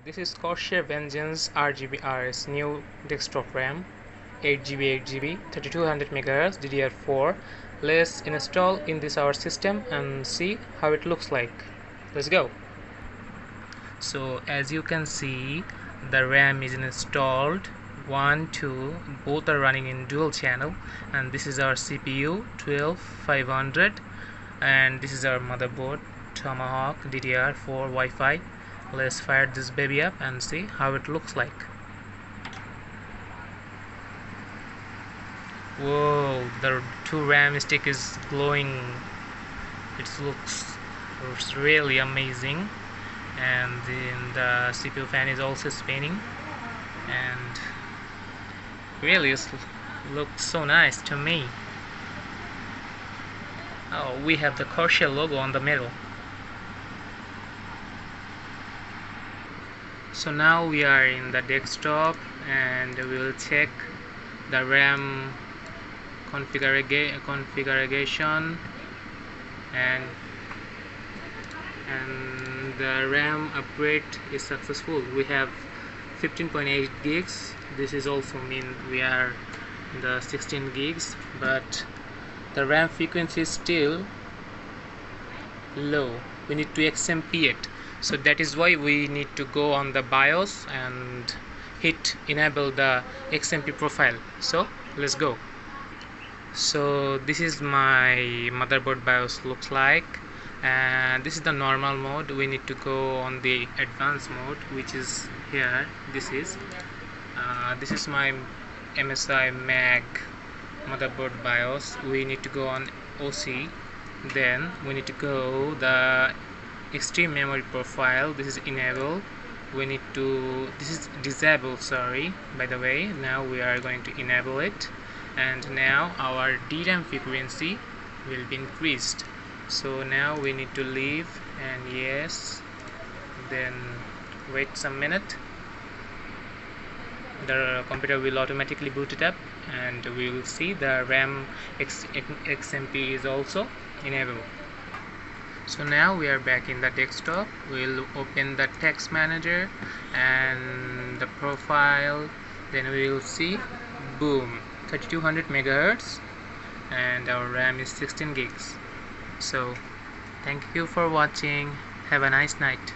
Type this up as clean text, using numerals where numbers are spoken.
This is Corsair Vengeance RGB-RS new desktop RAM, 8GB 8GB 3200 MHz DDR4. Let's install in this our system and see how it looks like. Let's go. So as you can see, the RAM is installed. 1, 2, both are running in dual channel, and this is our CPU 12500, and this is our motherboard Tomahawk DDR4 Wi-Fi. Let's fire this baby up and see how it looks like. Whoa, the two RAM stick is glowing. It looks really amazing, and then the CPU fan is also spinning, and really looks so nice to me. Oh, we have the Corsair logo on the middle. So now we are in the desktop and we will check the RAM configuration and the RAM upgrade is successful. We have 15.8 gigs. This is also mean we are in the 16 gigs, but the RAM frequency is still low. We need to XMP it. So that is why we need to go on the BIOS and hit enable the XMP profile. So let's go. So this is my motherboard BIOS looks like, and this is the normal mode. We need to go on the advanced mode, which is here. This is my MSI Mag motherboard BIOS. We need to go on OC, then we need to go the extreme memory profile. This is enable. We need to, this is disable, sorry, by the way. Now we are going to enable it, and now our DRAM frequency will be increased. So now we need to leave, and yes, then wait some minute. The computer will automatically boot it up, and we will see the RAM XMP is also enabled. So now we are back in the desktop. We'll open the text manager and the profile, then we will see, boom, 3200 MHz, and our RAM is 16 gigs. So thank you for watching. Have a nice night.